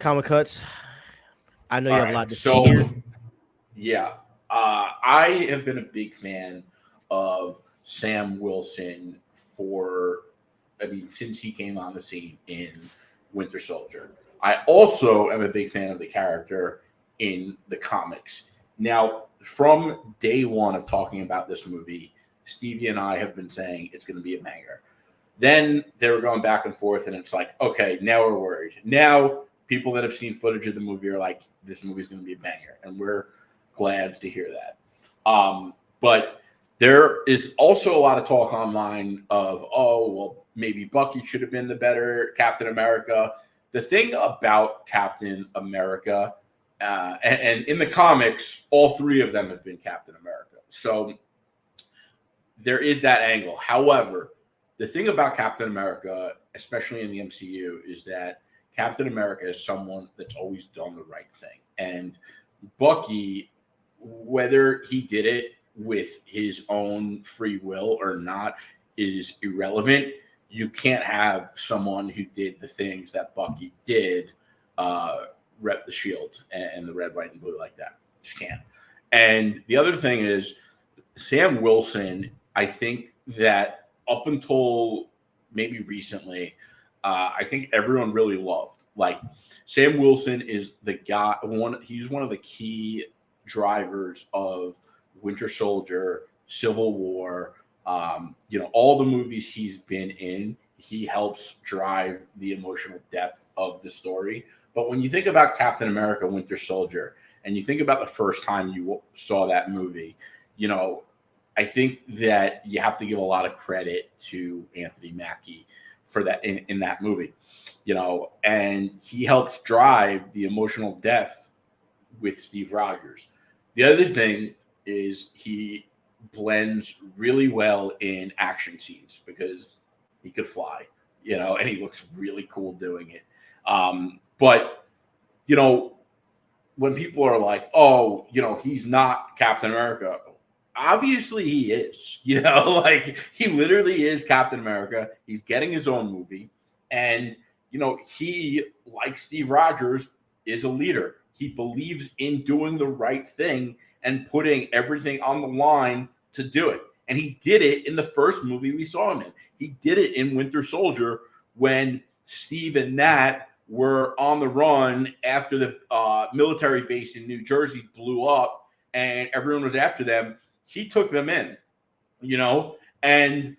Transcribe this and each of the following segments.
Comic Cuts. I know All you have a right. lot to say So, here. yeah, I have been a big fan of Sam Wilson since he came on the scene in Winter Soldier. I also am a big fan of the character in the comics. Now, from day one of talking about this movie, Stevie and I have been saying it's going to be a banger. Then they were going back and forth, and it's like, okay, now we're worried. Now people that have seen footage of the movie are like, this movie's going to be a banger, and we're glad to hear that. But there is also a lot of talk online of, oh, well, maybe Bucky should have been the better Captain America. The thing about Captain America, and in the comics, all three of them have been Captain America. So there is that angle. However, the thing about Captain America, especially in the MCU, is that Captain America is someone that's always done the right thing. And Bucky, whether he did it with his own free will or not, is irrelevant. You can't have someone who did the things that Bucky did rep the shield and the red, white, and blue like that. Just can't. And the other thing is, Sam Wilson, I think that up until maybe recently, I think everyone really loved. Like, Sam Wilson is the guy. He's one of the key drivers of Winter Soldier, Civil War. All the movies he's been in, he helps drive the emotional depth of the story. But when you think about Captain America, Winter Soldier, and you think about the first time you saw that movie, I think that you have to give a lot of credit to Anthony Mackie for that in that movie, and he helps drive the emotional depth with Steve Rogers. The other thing is he blends really well in action scenes because he could fly, and he looks really cool doing it. But when people are like, oh, he's not Captain America, obviously he is, like he literally is Captain America. He's getting his own movie. And, he, like Steve Rogers, is a leader. He believes in doing the right thing and putting everything on the line to do it. And he did it in the first movie we saw him in. He did it in Winter Soldier when Steve and Nat were on the run after the military base in New Jersey blew up and everyone was after them. He took them in, and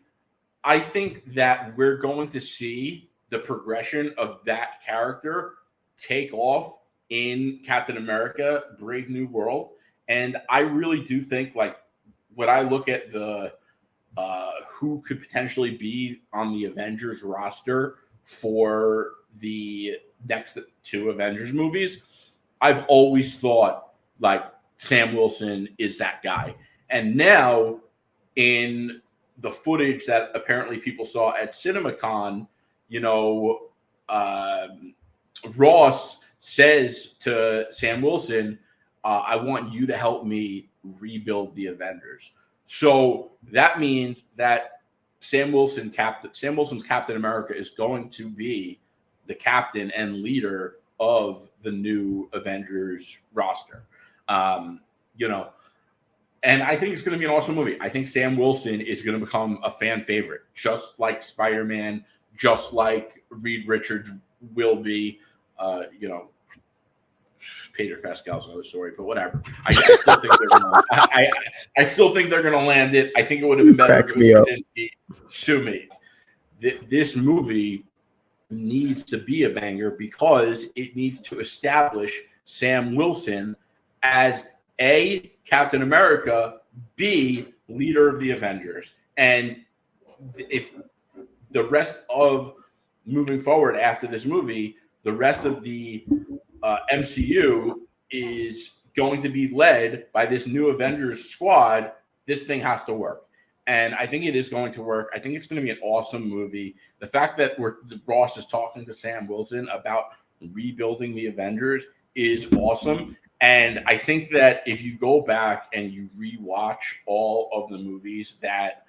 I think that we're going to see the progression of that character take off in Captain America, Brave New World. And I really do think, like, when I look at the who could potentially be on the Avengers roster for the next two Avengers movies, I've always thought, like, Sam Wilson is that guy. And now, in the footage that apparently people saw at CinemaCon, Ross says to Sam Wilson, I want you to help me rebuild the Avengers. So that means that Sam Wilson's Captain America is going to be the captain and leader of the new Avengers roster. And I think it's going to be an awesome movie. I think Sam Wilson is going to become a fan favorite, just like Spider-Man, just like Reed Richards will be. Pedro Pascal's another story, but whatever. I still think they're going to land it. I think it would have been better if it was Krasinski. Sue me. This movie needs to be a banger because it needs to establish Sam Wilson as A, Captain America, B, leader of the Avengers. And if the rest of moving forward after this movie, the rest of the MCU is going to be led by this new Avengers squad, this thing has to work. And I think it is going to work. I think it's going to be an awesome movie. The fact that Ross is talking to Sam Wilson about rebuilding the Avengers is awesome. And I think that if you go back and you rewatch all of the movies that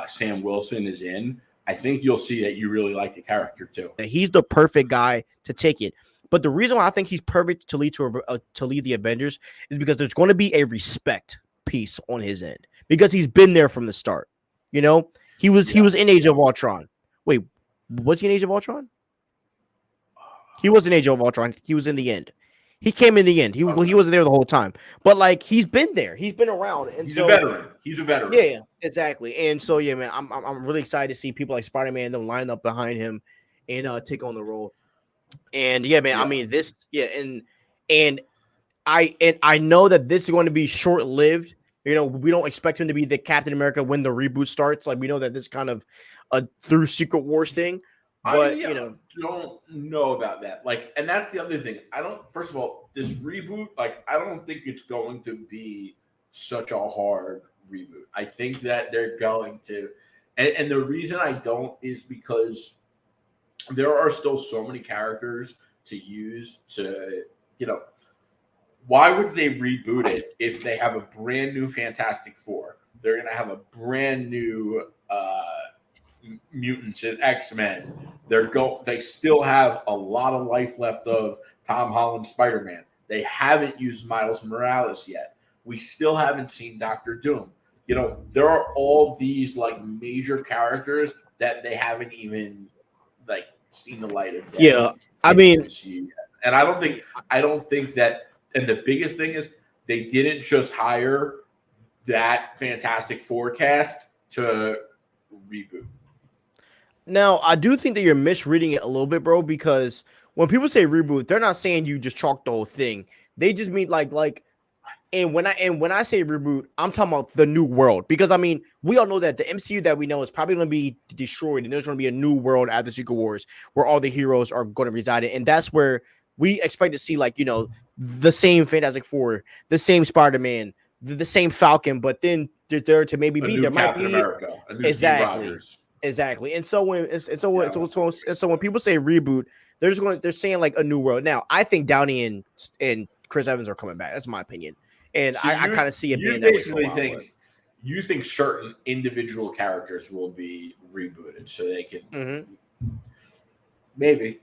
Sam Wilson is in, I think you'll see that you really like the character too. He's the perfect guy to take it. But the reason why I think he's perfect to lead the Avengers is because there's going to be a respect piece on his end because he's been there from the start. You know, he was in Age of Ultron. Wait, was he in Age of Ultron? He was in Age of Ultron. He was in the end. He came in the end. He wasn't there the whole time. But like he's been there. He's been around. And he's so a veteran. He's a veteran. Yeah, exactly. And so yeah, man, I'm really excited to see people like Spider-Man them line up behind him and take on the role. And yeah, man, I mean and I know that this is going to be short-lived. You know, we don't expect him to be the Captain America when the reboot starts. Like we know that this kind of a through Secret Wars thing. But you know, don't know about that. Like, and that's the other thing. I don't. First of all, this reboot, like, I don't think it's going to be such a hard reboot. I think that they're going to, and the reason I don't is because there are still so many characters to use to, you know, why would they reboot it if they have a brand new Fantastic Four? They're going to have a brand new mutants and X-Men. They still have a lot of life left of Tom Holland's Spider-Man. They haven't used Miles Morales yet. We still haven't seen Doctor Doom. You know, there are all these like major characters that they haven't even like seen the light of day. Yeah, I mean, and I don't think that. And the biggest thing is they didn't just hire that Fantastic Four cast to reboot. Now, I do think that you're misreading it a little bit, bro, because when people say reboot, they're not saying you just chalk the whole thing. They just mean like and when I say reboot, I'm talking about the new world. Because I mean, we all know that the MCU that we know is probably going to be destroyed, and there's going to be a new world after Secret Wars where all the heroes are going to reside in. And that's where we expect to see, like, you know, the same Fantastic Four, the same Spider-Man, the same Falcon, but then there to maybe be there Captain might be America, a new Steve Rogers. Exactly. And so when when people say reboot, they're saying like a new world. Now, I think Downey and Chris Evans are coming back. That's my opinion. And so I kind of see it being that way for a while. You think certain individual characters will be rebooted so they can maybe.